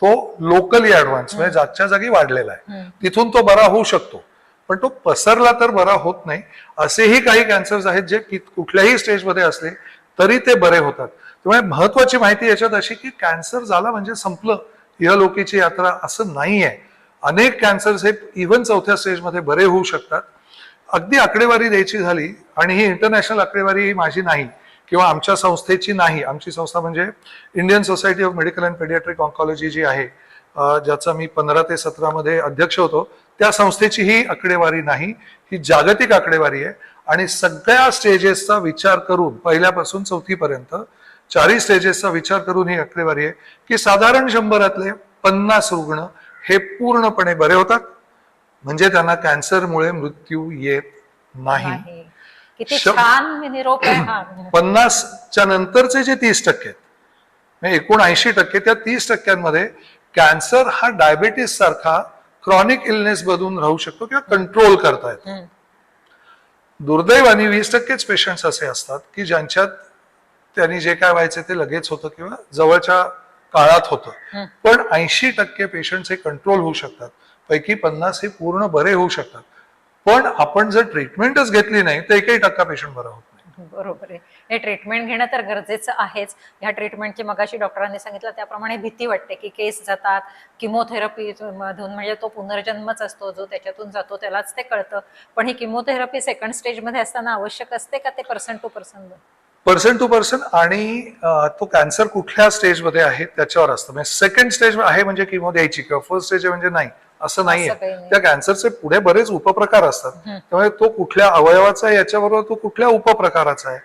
तो लोकली ऍडव्हान्स म्हणजे जागच्या जागी वाढलेला आहे, तिथून तो बरा होऊ शकतो. पण तो पसरला तर बरा होत नाही. असेही काही कॅन्सर्स आहेत जे कुठल्याही स्टेजमध्ये असले तरी ते बरे होतात. त्यामुळे महत्वाची माहिती याच्यात अशी की कॅन्सर झाला म्हणजे संपलं, इहलोकीची यात्रा असं नाहीये. अनेक कॅन्सर्स हे इव्हन 4थ्या स्टेजमध्ये बरे होऊ शकतात. अगदी आकडेवारी द्यायची झाली, आणि ही इंटरनॅशनल आकडेवारी माझी नाही, किंवा आमच्या संस्थेची नाही. आमची संस्था म्हणजे Indian Society of Medical and Paediatric Oncology जी आहे, ज्याचा मी 15 ते 17 मध्ये अध्यक्ष होतो, त्या संस्थेची ही आकडेवारी नाही, ही जागतिक आकडेवारी आहे. आणि सगळ्या स्टेजेसचा विचार करून, पहिल्यापासून 4थी पर्यंत 4 स्टेजेसचा विचार करून ही आकडेवारी आहे की साधारण 100 50 रुग्ण हे पूर्णपणे बरे होतात, म्हणजे त्यांना कॅन्सरमुळे मृत्यू येत नाही. किती छान निरोप आहे हा. 50च्या नंतरचे जे 30% आहेत, म्हणजे एकूण 80%, त्या 30%मध्ये कॅन्सर हा डायबेटीस सारखा क्रॉनिक इलनेस मधून राहू शकतो किंवा कंट्रोल करता येतो. दुर्दैवाने 20%च पेशंट्स असे असतात की ज्यांच्यात त्यांनी जे काय व्हायचे ते लगेच होतं किंवा जवळच्या काळात होतं. पण 80% पेशंट्स हे कंट्रोल होऊ शकतात, पैकी 50 हे पूर्ण बरे होऊ शकतात. पण आपण जर ट्रीटमेंटच घेतली नाही तर 1% पेशंट बरा होत नाही. बरोबर आहे. हे ट्रीटमेंट घेणं तर गरजेचं आहेच. ह्या ट्रीटमेंटची मगाशी डॉक्टरांनी सांगितलं त्याप्रमाणे भीती वाटते की केस जातात किमोथेरपी मधून, म्हणजे तो पुनर्जन्मच असतो, जो त्याच्यातून जातो त्यालाच ते कळतं. पण ही किमोथेरपी सेकंड स्टेज मध्ये असताना आवश्यक असते का ते पर्सन टू पर्सन? आणि तो कॅन्सर कुठल्या स्टेजमध्ये आहे त्याच्यावर असतं. म्हणजे सेकंड स्टेज आहे म्हणजे किमो द्यायची किंवा फर्स्ट स्टेज म्हणजे नाही, असं नाहीये. त्या कॅन्सरचे पुढे बरेच उपप्रकार असतात. त्यामुळे तो कुठल्या अवयवाचा आहे याच्याबरोबर तो कुठल्या उपप्रकाराचा आहे,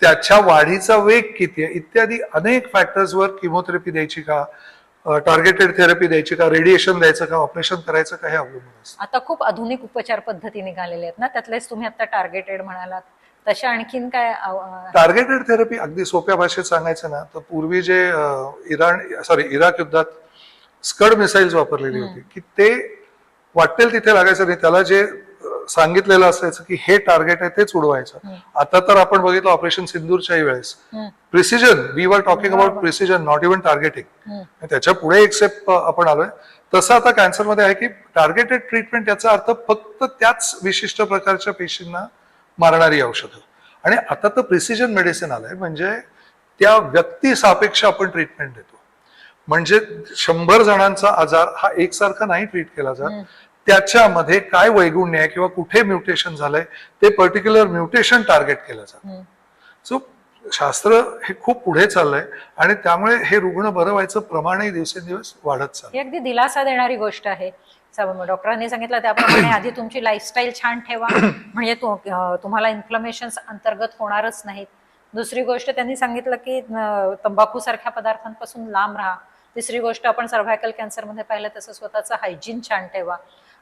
त्याच्या वाढीचा वेग किती आहे, इत्यादी अनेक फॅक्टर्सवर किमोथेरपी द्यायची का, टार्गेटेड थेरपी द्यायची का, रेडिएशन द्यायचं का, ऑपरेशन करायचं का, हे अवलंबून असतं. आता खूप आधुनिक उपचार पद्धती निघालेल्या आहेत ना, त्यातलेच तुम्ही आता टार्गेटेड म्हणालात, तशा आणखीन काय? टार्गेटेड थेरपी अगदी सोप्या भाषेत सांगायचं ना तर पूर्वी जे इराक युद्धात स्कड मिसाईल्स वापरलेली होती की ते वाटेल तिथे लागायचं नाही, त्याला जे सांगितलेलं असायचं की हे टार्गेट आहे तेच उडवायचं. आता तर आपण बघितलं ऑपरेशन सिंदूरच्याही वेळेस precision, we are talking about precision, not even targeting. त्याच्या पुढे एक स्टेप आपण आलोय. तसं आता कॅन्सरमध्ये आहे की टार्गेटेड ट्रीटमेंट, याचा अर्थ फक्त त्याच विशिष्ट प्रकारच्या पेशींना मारणारी औषधं. आणि आता तर प्रिसिजन मेडिसिन आलंय, म्हणजे त्या व्यक्ती सापेक्ष आपण ट्रीटमेंट देतो. म्हणजे 100 जणांचा आजार हा एकसारखा नाही ट्रीट केला जात, त्याच्यामध्ये काय वैगुण्य आहे किंवा कुठे म्युटेशन झालंय ते पर्टिक्युलर म्युटेशन टार्गेट केलं जातं. सो शास्त्र हे खूप पुढे चाललंय आणि त्यामुळे हे रुग्ण बरं व्हायचं प्रमाणही दिवसेंदिवस वाढत चाललंय. ही अगदी दिलासा देणारी गोष्ट आहे. डॉक्टरांनी सांगितलं त्याप्रमाणे आधी तुमची लाईफस्टाईल छान ठेवा, म्हणजे तुम्हाला इन्फ्लमेशन अंतर्गत होणारच नाहीत. दुसरी गोष्ट त्यांनी सांगितलं की तंबाखू सारख्या पदार्थांपासून लांब राहा. तिसरी गोष्ट आपण सर्व्हायकल कॅन्सरमध्ये पाहिलं तसं स्वतःचं हायजीन छान ठेवा.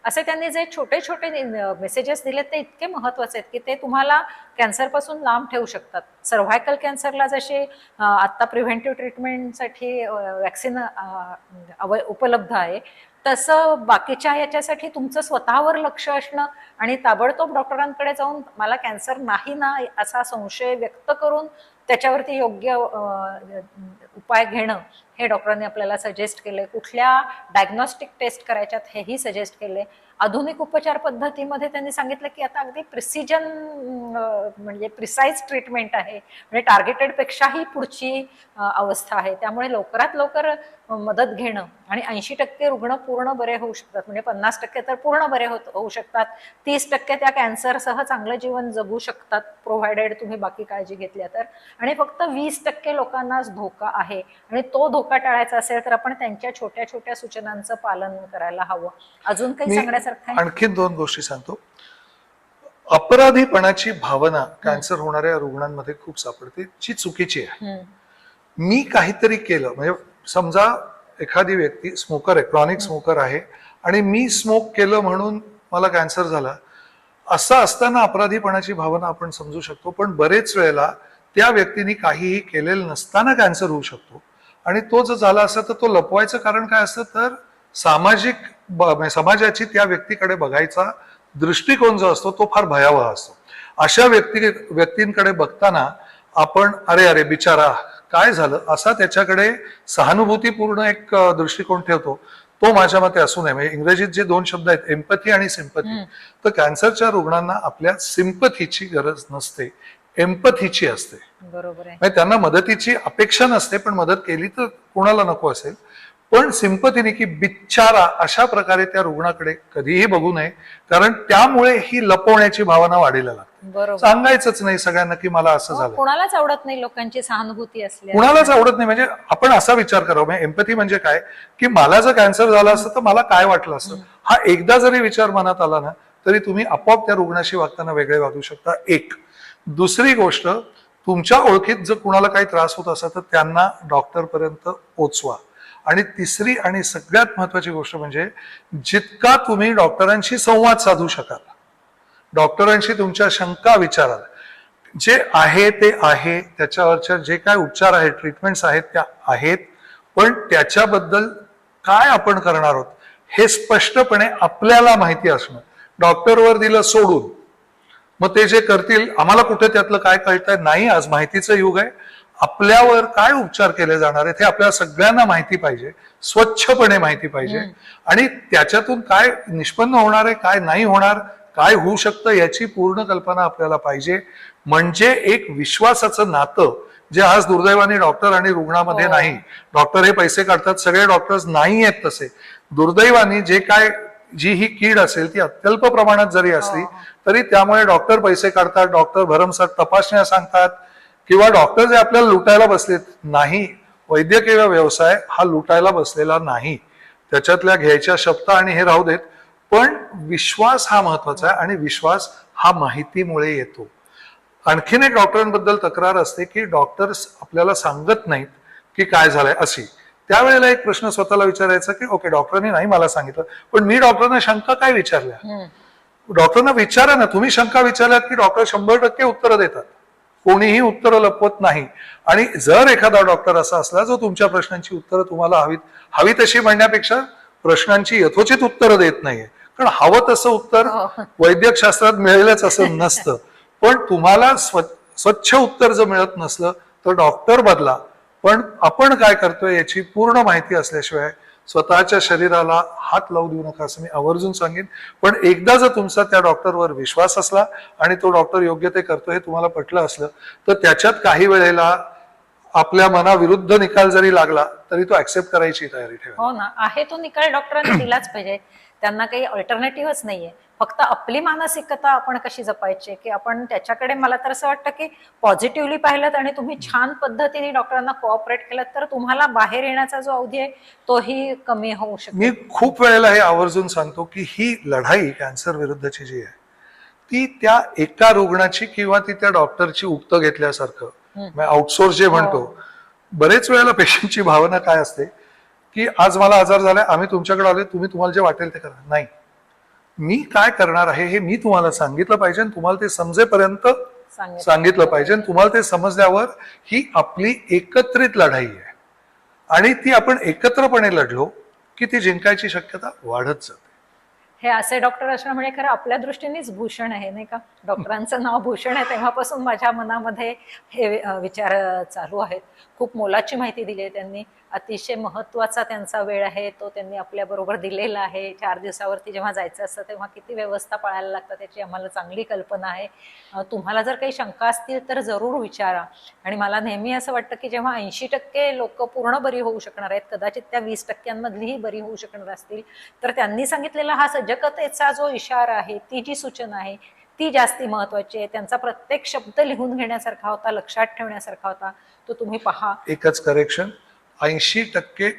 असे त्यांनी जे छोटे छोटे मेसेजेस दिलेत ते इतके महत्वाचे आहेत की ते तुम्हाला कॅन्सरपासून लांब ठेवू शकतात. सर्व्हायकल कॅन्सरला जसे आता प्रिव्हेंटिव्ह ट्रीटमेंटसाठी वॅक्सिन उपलब्ध आहे, तसं बाकीच्या याच्यासाठी तुमचं स्वतःवर लक्ष असणं आणि ताबडतोब डॉक्टरांकडे जाऊन मला कॅन्सर नाही ना असा संशय व्यक्त करून त्याच्यावरती योग्य उपाय घेणं हे डॉक्टरांनी आपल्याला सजेस्ट केले. कुठल्या डायग्नोस्टिक टेस्ट करायच्यात हेही सजेस्ट केले. आधुनिक उपचार पद्धतीमध्ये त्यांनी सांगितलं की आता अगदी प्रिसिजन म्हणजे प्रिसाइज ट्रीटमेंट आहे, म्हणजे टार्गेटेड पेक्षाही पुढची अवस्था आहे. त्यामुळे लवकरात लवकर मदत घेणं आणि 80% रुग्ण पूर्ण बरे होऊ शकतात, म्हणजे 50% तर पूर्ण बरे होऊ शकतात. 30% त्या कॅन्सरसह चांगलं जीवन जगू शकतात, प्रोव्हायडेड तुम्ही बाकी काळजी घेतल्या तर. आणि फक्त 20% लोकांनाच धोका आहे आणि तो धोका टाळायचा असेल तर आपण त्यांच्या छोट्या छोट्या सूचनांचं पालन करायला हवं. अजून काही सांगण्यासारखं? आणखीन 2 गोष्टी सांगतो. अपराधीपणाची भावना कॅन्सर होणाऱ्या रुग्णांमध्ये खूप सापडते, जी चुकीची आहे. मी काहीतरी केलं, म्हणजे समजा एखादी व्यक्ती स्मोकर आहे, क्रॉनिक स्मोकर आहे आणि मी स्मोक केलं म्हणून मला कॅन्सर झाला, असं असताना अपराधीपणाची भावना आपण समजू शकतो. पण बरेच वेळेला त्या व्यक्तीने काहीही केलेलं नसताना कॅन्सर होऊ शकतो आणि तो जर झाला असता तर तो लपवायचं कारण काय असतं तर समाजाची त्या व्यक्तीकडे बघायचा दृष्टिकोन जो असतो तो फार भयावह असतो. अशा व्यक्तींकडे बघताना आपण अरे अरे बिचारा काय झालं असा त्याच्याकडे सहानुभूतीपूर्ण एक दृष्टिकोन ठेवतो. तो माझ्या मते असू नये. म्हणजे इंग्रजीत जे 2 शब्द आहेत एम्पथी आणि सिम्पथी, तर कॅन्सरच्या रुग्णांना आपल्या सिम्पथीची गरज नसते, एम्पथीची असते. बरोबर आहे. म्हणजे त्यांना मदतीची अपेक्षा नसते, पण मदत केली तर कोणाला नको असेल. पण सिम्पथीने की बिचारा अशा प्रकारे त्या रुग्णाकडे कधीही बघू नये, कारण त्यामुळे ही लपवण्याची भावना वाढीला लागते. बरोबर. सांगायचंच नाही सगळ्यांना की मला असं झालं. कोणालाच आवडत नाही लोकांची सहानुभूती असली. कुणालाच आवडत नाही. म्हणजे आपण असा विचार करावा, म्हणजे एम्पॅथी म्हणजे काय, की मला जर कॅन्सर झाला असतं तर मला काय वाटलं असतं. हा एकदा जरी विचार मनात आला ना तरी तुम्ही आपोआप त्या रुग्णाशी वागताना वेगळे वागू शकता. एक. दुसरी गोष्ट, तुमच्या ओळखीत जर कुणाला काही त्रास होत असेल तर त्यांना डॉक्टर पर्यंत पोचवा. आणि तिसरी आणि सगळ्यात महत्वाची गोष्ट म्हणजे जितका तुम्ही डॉक्टरांशी संवाद साधू शकाल, डॉक्टरांशी तुमच्या शंका विचाराल, जे आहे ते आहे, त्याच्यावरच्या जे काय उपचार आहेत, ट्रीटमेंट्स आहेत त्या आहेत, पण त्याच्याबद्दल काय आपण करणार आहोत हे स्पष्टपणे आपल्याला माहिती असणं. डॉक्टरवर दिलं सोडून मग ते जे करतील आम्हाला कुठे त्यातलं काय कळतंय, नाही. आज माहितीचं युग आहे. आपल्यावर काय उपचार केले जाणार आहेत हे आपल्याला सगळ्यांना माहिती पाहिजे, स्वच्छपणे माहिती पाहिजे. आणि त्याच्यातून काय निष्पन्न होणार आहे, काय नाही होणार, काय होऊ शकतं याची पूर्ण कल्पना आपल्याला पाहिजे. म्हणजे एक विश्वासाचं नातं जे आज दुर्दैवाने डॉक्टर आणि रुग्णामध्ये नाही. डॉक्टर हे पैसे काढतात, सगळे डॉक्टर्स नाही आहेत तसे. दुर्दैवाने जे काय जी ही कीड असेल ती अत्यल्प प्रमाणात जरी असली तरी त्यामुळे डॉक्टर पैसे काढतात, डॉक्टर भरमसाठ तपासण्या सांगतात, किंवा डॉक्टर जे आपल्याला लुटायला बसलेत. नाही, वैद्यकीय व्यवसाय हा लुटायला बसलेला नाही. त्याच्यातल्या घ्यायच्या शब्द आणि हे राहू देत, पण विश्वास हा महत्वाचा आहे आणि विश्वास हा माहितीमुळे येतो. आणखीन एक डॉक्टरांबद्दल तक्रार असते की डॉक्टर्स आपल्याला सांगत नाहीत की काय झालंय अशी. त्यावेळेला एक प्रश्न स्वतःला विचारायचा की ओके, डॉक्टरांनी नाही मला सांगितलं, पण मी डॉक्टरांना शंका काय विचारल्या. डॉक्टरांना विचारा ना. तुम्ही शंका विचारल्यात की डॉक्टर 100% उत्तरं देतात. कोणीही उत्तरं लपवत नाही. आणि जर एखादा डॉक्टर असा असला जो तुमच्या प्रश्नांची उत्तरं तुम्हाला हवी तशी म्हणण्यापेक्षा प्रश्नांची यथोचित उत्तरं देत नाहीये, कारण हवं तसं उत्तर वैद्यक शास्त्रात मिळेलच असं नसतं. पण तुम्हाला स्वच्छ उत्तर जर मिळत नसलं तर डॉक्टर बदला, पण आपण काय करतोय याची पूर्ण माहिती असल्याशिवाय स्वतःच्या शरीराला हात लावू देऊ नका असं मी आवर्जून सांगेन. पण एकदा जर तुमचा त्या डॉक्टरवर विश्वास असला आणि तो डॉक्टर योग्य ते करतोय हे तुम्हाला पटलं असलं तर त्याच्यात काही वेळेला आपल्या मनाविरुद्ध निकाल जरी लागला तरी तो ऍक्सेप्ट करायची तयारी ठेवा. हो ना, आहे तो निकाल डॉक्टरांनी दिलाच पाहिजे. त्यांना काही अल्टरनेटिव्हच नाहीये. फक्त आपली मानसिकता आपण कशी जपायची की आपण त्याच्याकडे, मला तर असं वाटतं की पॉझिटिव्हली पाहिलं आणि तुम्ही छान पद्धतीने डॉक्टरांना कोऑपरेट केलं तर तुम्हाला बाहेर येण्याचा जो अवधी आहे तोही कमी होऊ शकतो. मी खूप वेळेला हे आवर्जून सांगतो की ही लढाई कॅन्सर विरुद्धची जी आहे ती त्या एका रुग्णाची किंवा ती त्या डॉक्टरची उक्त घेतल्यासारखं आउटसोर्स जे म्हणतो. बरेच वेळेला पेशंटची भावना काय असते की आज मला आजार झालाय, आम्ही तुमच्याकडे आलोय, तुम्हाला जे वाटेल ते करा. नाही, मी काय करणार आहे हे मी तुम्हाला सांगितलं पाहिजे, तुम्हाला ते समजेपर्यंत सांगितलं पाहिजे. तुम्हाला ते समजल्यावर ही आपली एकत्रित लढाई आहे आणि ती आपण एकत्रपणे लढलो की ती जिंकायची शक्यता वाढत जाते. हे असे डॉक्टर असणं म्हणजे खरं आपल्या दृष्टीनेच भूषण आहे, नाही का. डॉक्टरांचं नाव भूषण आहे, तेव्हापासून माझ्या मनामध्ये हे विचार चालू आहेत. खूप मोलाची माहिती दिली आहे त्यांनी. अतिशय महत्वाचा त्यांचा वेळ आहे तो त्यांनी आपल्या बरोबर दिलेला आहे. 4 दिवसावरती जेव्हा जायचं असतं तेव्हा किती व्यवस्था पाळायला लागतात त्याची आम्हाला चांगली कल्पना आहे. तुम्हाला जर काही शंका असतील तर जरूर विचारा. आणि मला नेहमी असं वाटतं की जेव्हा 80% लोक पूर्ण बरी होऊ शकणार आहेत, कदाचित त्या 20%मधलीही बरी होऊ शकणार असतील, तर त्यांनी सांगितलेला हा सजगतेचा जो इशारा आहे, ती जी सूचना आहे ती जास्ती महत्वाची आहे. त्यांचा प्रत्येक शब्द लिहून घेण्यासारखा होता, लक्षात ठेवण्यासारखा होता. तो तुम्ही पहा. एकच करेक्शन, 80%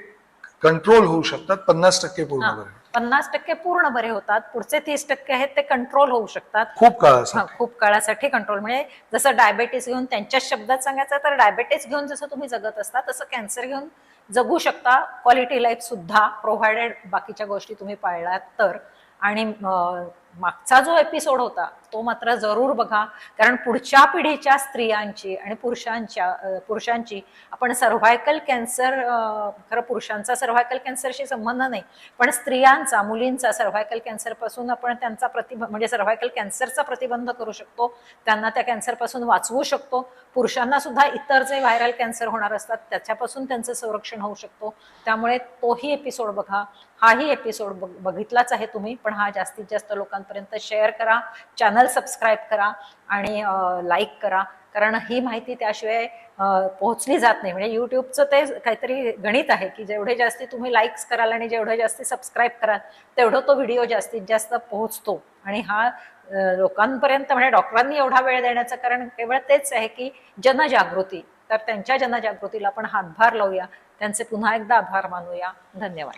कंट्रोल होऊ शकतात, 50% पूर्ण बरे. 50% पूर्ण बरे होतात. पुढचे 30% आहेत ते कंट्रोल होऊ शकतात खूप काळासाठी. खूप काळासाठी कंट्रोल. म्हणजे जसं डायबेटीस घेऊन त्यांच्याच शब्दात सांगायचं तर डायबेटीस घेऊन जसं तुम्ही जगत असता तसं कॅन्सर घेऊन जगू शकता. क्वालिटी लाईफ सुद्धा, प्रोव्हायडेड बाकीच्या गोष्टी तुम्ही पाळलात तर. आणि मागचा जो एपिसोड होता तो मात्र जरूर बघा, कारण पुढच्या पिढीच्या स्त्रियांची आणि पुरुषांची आपण सर्व्हायकल कॅन्सर, खरं पुरुषांचा सर्व्हायकल कॅन्सरशी संबंध नाही, पण स्त्रियांचा, मुलींचा सर्व्हायकल कॅन्सर पासून आपण त्यांचा म्हणजे सर्व्हायकल कॅन्सरचा प्रतिबंध करू शकतो, त्यांना त्या कॅन्सर पासून वाचवू शकतो. पुरुषांना सुद्धा इतर जे व्हायरल कॅन्सर होणार असतात त्याच्यापासून त्यांचं संरक्षण होऊ शकतो. त्यामुळे तोही एपिसोड बघा. हाही एपिसोड बघितलाच आहे तुम्ही, पण हा जास्तीत जास्त लोकांपर्यंत शेअर करा, चॅनल सबस्क्राईब करा आणि लाईक करा, कारण ही माहिती त्याशिवाय पोहोचली जात नाही. म्हणजे युट्यूबचं ते काहीतरी गणित आहे की जेवढे जास्ती तुम्ही लाईक्स कराल आणि जेवढे जास्ती सबस्क्राईब कराल तेवढं तो व्हिडिओ जास्तीत जास्त पोहोचतो. आणि हा लोकांपर्यंत म्हणजे डॉक्टरांनी एवढा वेळ देण्याचं कारण केवळ तेच आहे की जनजागृती. तर त्यांच्या जनजागृतीला आपण हातभार लावूया, त्यांचे पुन्हा एकदा आभार मानूया. धन्यवाद.